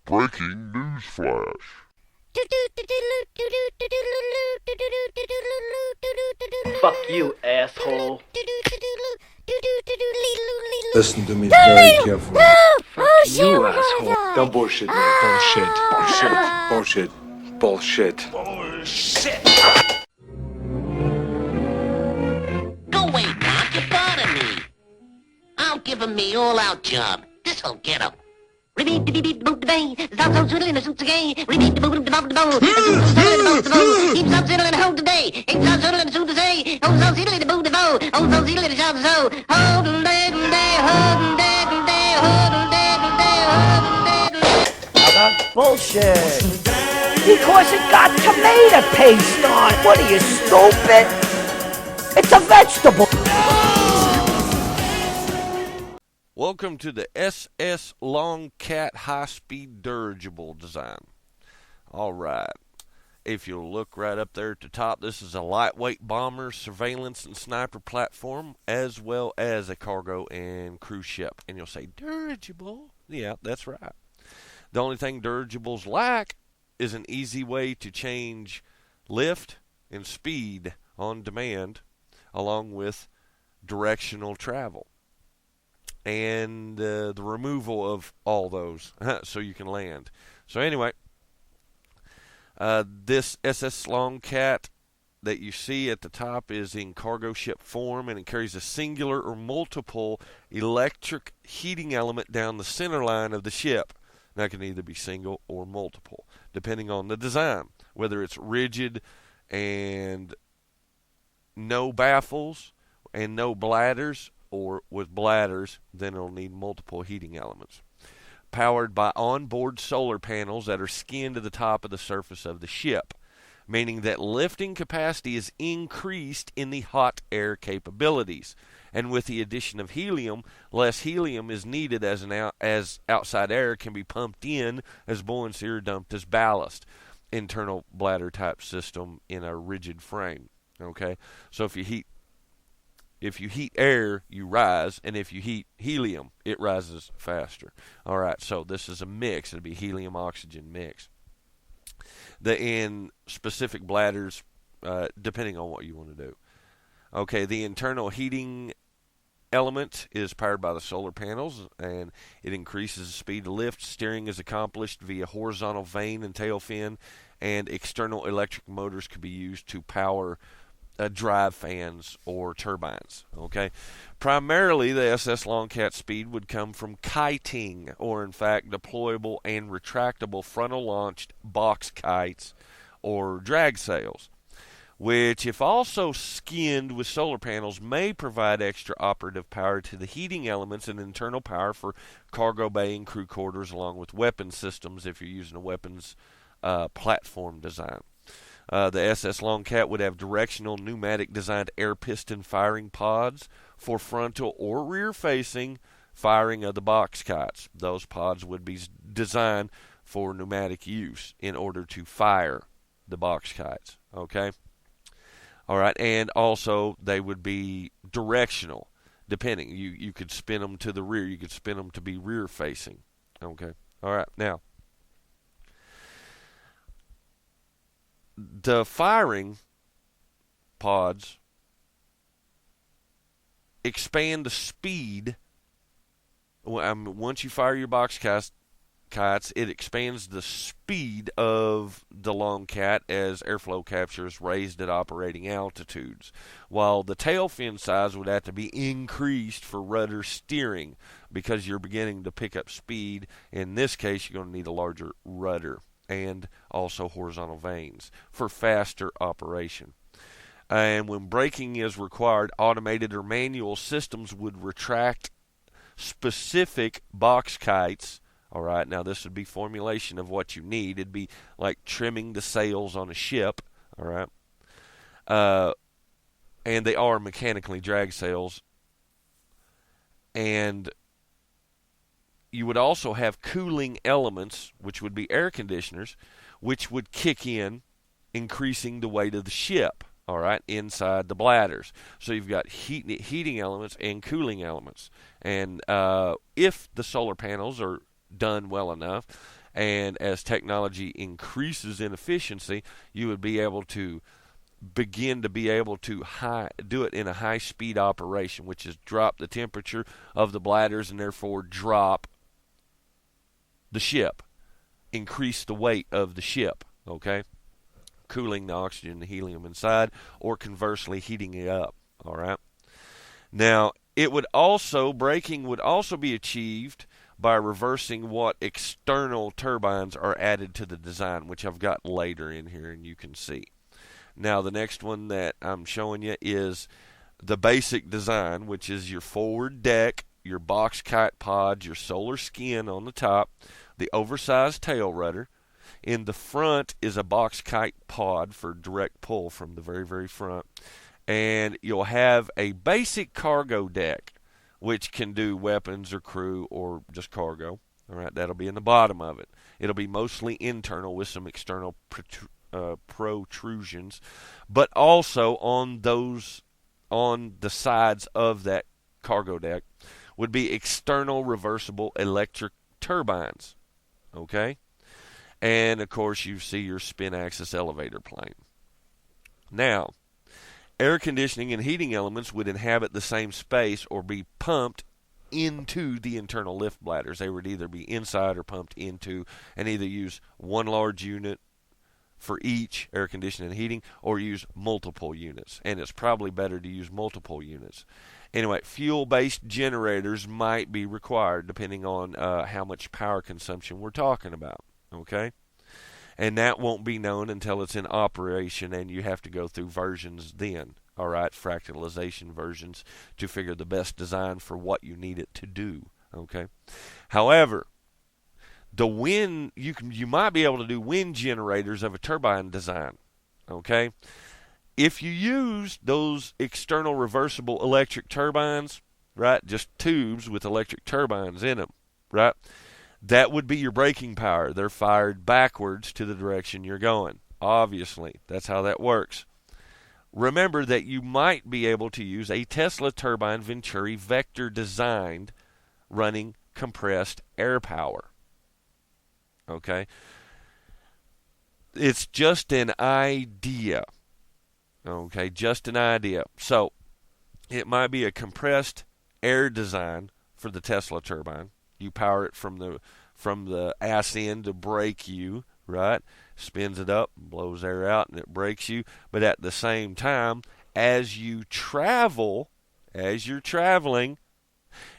Breaking news flash. Fuck you, asshole. Listen to me very carefully. Fuck you, asshole. Don't bullshit me. Bullshit. Bullshit. Bullshit. Bullshit. Go away, Doc. You bother me. I'll give him the all-out job. This'll get him. Repeat the beat boot the bang. Stop so swiddling the suits again. Repeat the boot the bout the bow. Keep stop fiddling the hold today. Keep stop fiddling the suit to say. Oh, so fiddling the boot the bow. Oh, so fiddling the shout the so. Hold the day, hold the day, hold the day, hold the day, hold the day. Bullshit. Because it got tomato paste on it. What are you, stupid? It's a vegetable. Welcome to the SS Longcat high-speed dirigible design. All right. If you'll look right up there at the top, this is a lightweight bomber, surveillance, and sniper platform, as well as a cargo and cruise ship. And you'll say, dirigible? Yeah, that's right. The only thing dirigibles lack is an easy way to change lift and speed on demand, along with directional travel. And the removal of all those so you can land. So anyway, this SS Longcat that you see at the top is in cargo ship form, and it carries a singular or multiple electric heating element down the center line of the ship. That can either be single or multiple, depending on the design, whether it's rigid and no baffles and no bladders, or with bladders, then it'll need multiple heating elements. Powered by onboard solar panels that are skinned to the top of the surface of the ship, meaning that lifting capacity is increased in the hot air capabilities. And with the addition of helium, less helium is needed as outside air can be pumped in as buoyancy or dumped as ballast. Internal bladder type system in a rigid frame. Okay, so if you heat air, you rise, and if you heat helium, it rises faster. All right, so this is a mix. It'll be helium-oxygen mix. In specific bladders, depending on what you want to do. Okay, the internal heating element is powered by the solar panels, and it increases the speed of lift. Steering is accomplished via horizontal vane and tail fin, and external electric motors could be used to power drive fans or turbines. Okay, primarily the SS Longcat speed would come from kiting, or in fact deployable and retractable frontal launched box kites or drag sails, which if also skinned with solar panels may provide extra operative power to the heating elements and internal power for cargo bay and crew quarters, along with weapon systems if you're using a weapons platform design. The SS Longcat would have directional pneumatic designed air piston firing pods for frontal or rear facing firing of the box kites. Those pods would be designed for pneumatic use in order to fire the box kites. Okay? All right, and also they would be directional, depending. You could spin them to the rear. You could spin them to be rear facing. Okay? All right, now, the firing pods expand the speed. Once you fire your box kites, it expands the speed of the Longcat as airflow capture is raised at operating altitudes, while the tail fin size would have to be increased for rudder steering because you're beginning to pick up speed. In this case, you're going to need a larger rudder and also horizontal vanes for faster operation. And when braking is required, automated or manual systems would retract specific box kites. All right, now this would be formulation of what you need. It'd be like trimming the sails on a ship. All right, and they are mechanically drag sails. And you would also have cooling elements, which would be air conditioners, which would kick in, increasing the weight of the ship, all right, inside the bladders. So you've got heating elements and cooling elements. And if the solar panels are done well enough And as technology increases in efficiency, you would be able to begin to be able to do it in a high-speed operation, which is drop the temperature of the bladders and therefore drop the ship, increase the weight of the ship, okay? Cooling the oxygen and helium inside, or conversely heating it up, all right? Now, braking would also be achieved by reversing what external turbines are added to the design, which I've got later in here and you can see. Now, the next one that I'm showing you is the basic design, which is your forward deck, your box kite pods, your solar skin on the top, the oversized tail rudder. In the front is a box kite pod for direct pull from the very, very front. And you'll have a basic cargo deck, which can do weapons or crew or just cargo. All right, that'll be in the bottom of it. It'll be mostly internal with some external protrusions, but also on the sides of that cargo deck would be external reversible electric turbines, okay? And of course you see your spin axis elevator plane. Now, air conditioning and heating elements would inhabit the same space or be pumped into the internal lift bladders. They would either be inside or pumped into, and either use one large unit for each air conditioning and heating, or use multiple units. And it's probably better to use multiple units. Anyway, fuel-based generators might be required depending on how much power consumption we're talking about. Okay? And that won't be known until it's in operation, and you have to go through versions then. All right, fractalization versions to figure the best design for what you need it to do. Okay? However, the wind, you might be able to do wind generators of a turbine design, okay? If you use those external reversible electric turbines, right, just tubes with electric turbines in them, right, that would be your braking power. They're fired backwards to the direction you're going. Obviously, that's how that works. Remember that you might be able to use a Tesla turbine Venturi Vector designed running compressed air power. Okay? It's just an idea. Okay, just an idea. So, it might be a compressed air design for the Tesla turbine. You power it from the ass end to brake you, right? Spins it up, blows air out, and it brakes you. But at the same time, as you're traveling,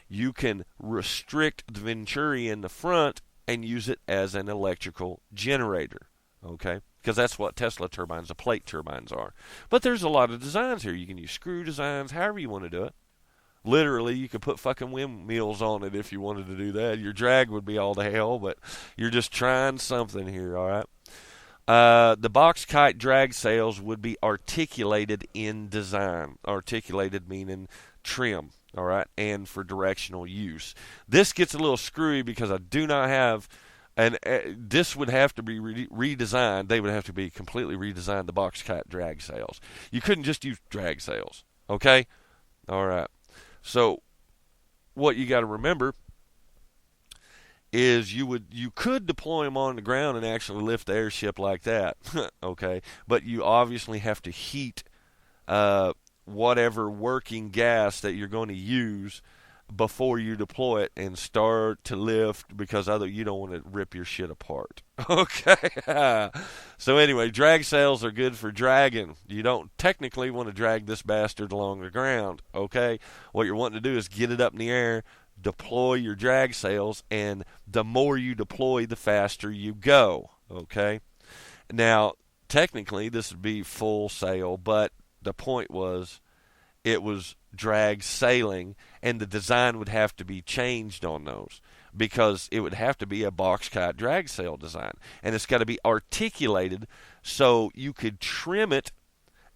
you can restrict the Venturi in the front and use it as an electrical generator, okay? Because that's what Tesla turbines, the plate turbines, are. But there's a lot of designs here. You can use screw designs, however you want to do it. Literally, you could put fucking windmills on it if you wanted to do that. Your drag would be all to hell, but you're just trying something here, all right? The box kite drag sails would be articulated in design. Articulated meaning trim. All right, and for directional use. This gets a little screwy because I do not have, and this would have to be redesigned. They would have to be completely redesigned, the box kite drag sails. You couldn't just use drag sails, okay? All right. So what you got to remember is you could deploy them on the ground and actually lift the airship like that, okay? But you obviously have to heat whatever working gas that you're going to use before you deploy it and start to lift, because you don't want to rip your shit apart. Okay. So anyway, drag sails are good for dragging. You don't technically want to drag this bastard along the ground. Okay. What you're wanting to do is get it up in the air, deploy your drag sails, and the more you deploy, the faster you go. Okay. Now, technically, this would be full sail, but the point was it was drag sailing, and the design would have to be changed on those because it would have to be a box kite drag sail design, and it's got to be articulated so you could trim it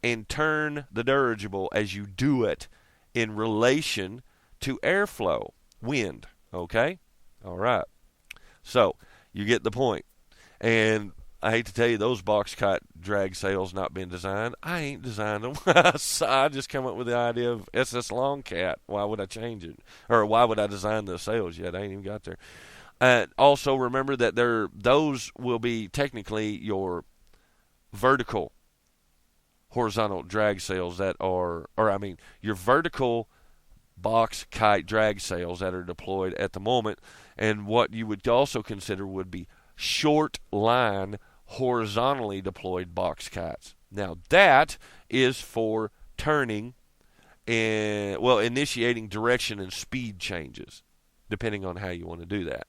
and turn the dirigible as you do it in relation to airflow, wind. Okay? All right. So you get the point. And I hate to tell you, those box kite drag sails not been designed. I ain't designed them. So I just come up with the idea of SS Longcat. Why would I change it? Or why would I design the sails yet? I ain't even got there. Also, remember that those will be technically your vertical horizontal drag sails your vertical box kite drag sails that are deployed at the moment. And what you would also consider would be short line horizontally deployed box kites. Now that is for turning and initiating direction and speed changes, depending on how you want to do that.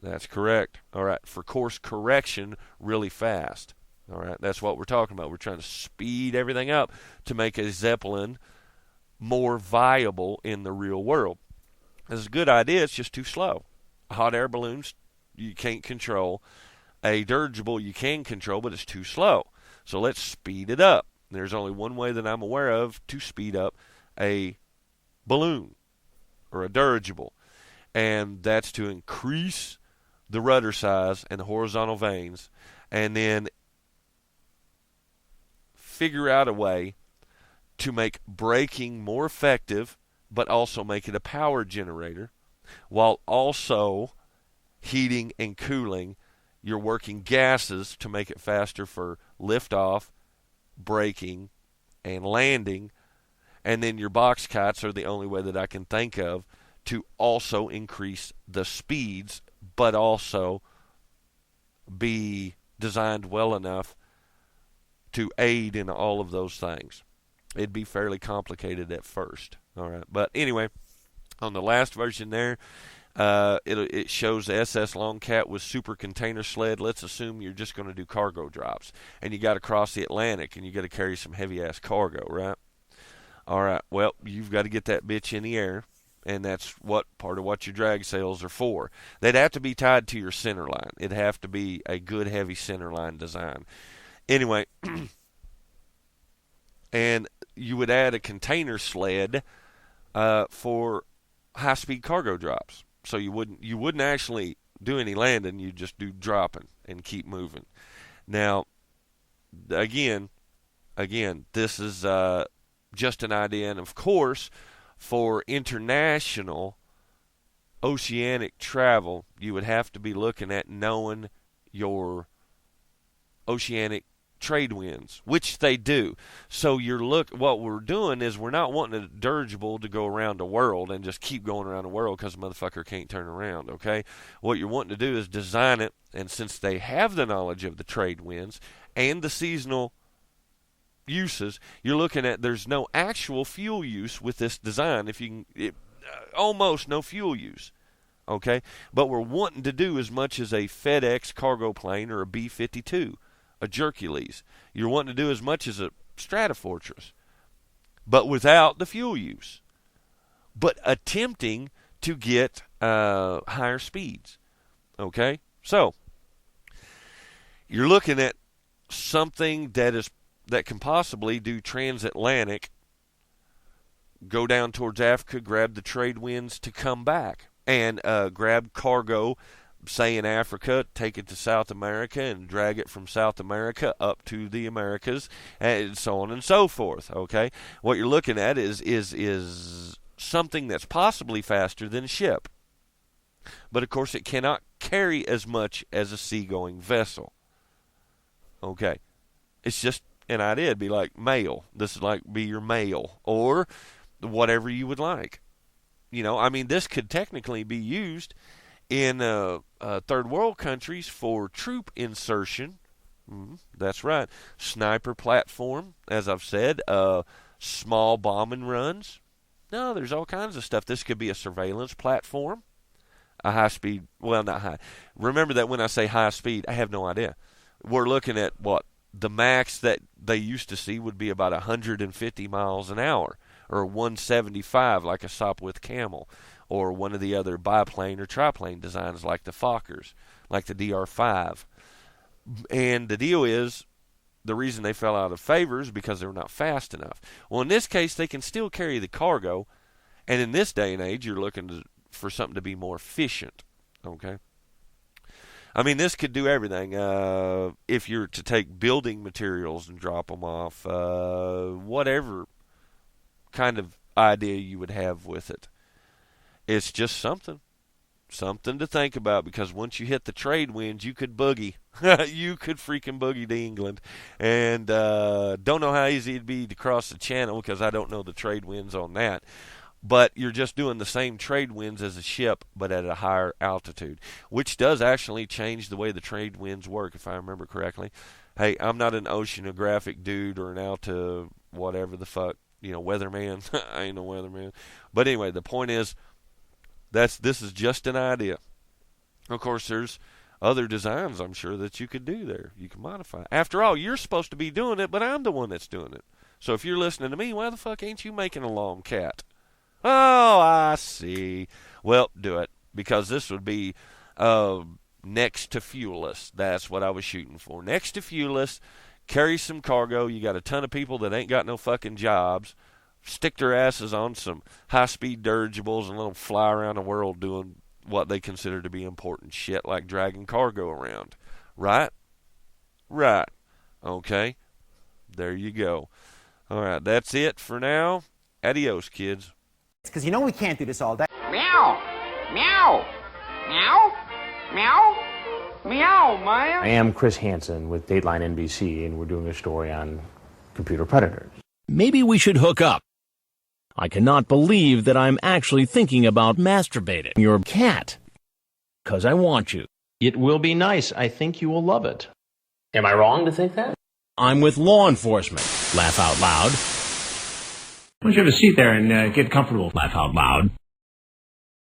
That's correct. All right, for course correction really fast. All right, that's what we're talking about. We're trying to speed everything up to make a Zeppelin more viable in the real world. It's a good idea, it's just too slow. Hot air balloons you can't control. A dirigible you can control, but it's too slow. So let's speed it up. There's only one way that I'm aware of to speed up a balloon or a dirigible, and that's to increase the rudder size and the horizontal vanes, and then figure out a way to make braking more effective, but also make it a power generator, while also heating and cooling your working gases to make it faster for liftoff, braking, and landing. And then your box kites are the only way that I can think of to also increase the speeds, but also be designed well enough to aid in all of those things. It'd be fairly complicated at first. All right, but anyway, on the last version there, it shows the SS Longcat with super container sled. Let's assume you're just going to do cargo drops, and you got to cross the Atlantic, and you got to carry some heavy ass cargo, right? All right, well, you've got to get that bitch in the air, and that's part of what your drag sails are for. They'd have to be tied to your center line. It'd have to be a good heavy center line design. Anyway, and you would add a container sled for high-speed cargo drops. So you wouldn't actually do any landing. You just do dropping and keep moving. Now, again, this is just an idea, and of course, for international oceanic travel, you would have to be looking at knowing your oceanic trade winds, which they do. So what we're doing is we're not wanting a dirigible to go around the world and just keep going around the world because the motherfucker can't turn around, okay? What you're wanting to do is design it, and since they have the knowledge of the trade winds and the seasonal uses, you're looking at there's no actual fuel use with this design. Almost no fuel use, okay? But we're wanting to do as much as a FedEx cargo plane or a B-52, a Hercules. You're wanting to do as much as a Stratofortress, but without the fuel use, but attempting to get higher speeds, okay? So you're looking at something that can possibly do transatlantic, go down towards Africa, grab the trade winds to come back, and grab cargo, say in Africa, take it to South America, and drag it from South America up to the Americas, and so on and so forth, okay? What you're looking at is something that's possibly faster than a ship. But, of course, it cannot carry as much as a seagoing vessel, okay? It's just an idea. It'd be like mail. This is like be your mail or whatever you would like. This could technically be used in third world countries for troop insertion. That's right. Sniper platform, as I've said. Small bombing runs. No, there's all kinds of stuff. This could be a surveillance platform. A high speed, well, not high. Remember that when I say high speed, I have no idea. We're looking at what? The max that they used to see would be about 150 miles an hour, or 175 like a Sopwith Camel, or one of the other biplane or triplane designs like the Fokkers, like the DR5. And the deal is, the reason they fell out of favor is because they were not fast enough. Well, in this case, they can still carry the cargo, and in this day and age, you're looking for something to be more efficient, okay? This could do everything. If you're to take building materials and drop them off, whatever kind of idea you would have with it. It's just something. Something to think about, because once you hit the trade winds, you could boogie. You could freaking boogie to England. And don't know how easy it'd be to cross the channel, because I don't know the trade winds on that. But you're just doing the same trade winds as a ship, but at a higher altitude, which does actually change the way the trade winds work, if I remember correctly. Hey, I'm not an oceanographic dude or an alta whatever the fuck, weatherman. I ain't no weatherman. But anyway, the point is, this is just an idea. Of course, there's other designs, I'm sure, that you could do there. You can modify. After all, you're supposed to be doing it, but I'm the one that's doing it. So if you're listening to me, why the fuck ain't you making a Longcat? Oh, I see. Well, do it, because this would be next to fuelless. That's what I was shooting for. Next to fuelless, carry some cargo. You got a ton of people that ain't got no fucking jobs. Stick their asses on some high-speed dirigibles and let them fly around the world doing what they consider to be important shit, like dragging cargo around. Right? Right. Okay. There you go. All right, that's it for now. Adios, kids. Because we can't do this all day. Meow! Meow! Meow! Meow! Meow, man! I am Chris Hansen with Dateline NBC, and we're doing a story on computer predators. Maybe we should hook up. I cannot believe that I'm actually thinking about masturbating your cat. 'Cause I want you. It will be nice. I think you will love it. Am I wrong to think that? I'm with law enforcement. Laugh out loud. Why don't you have a seat there and get comfortable? Laugh out loud.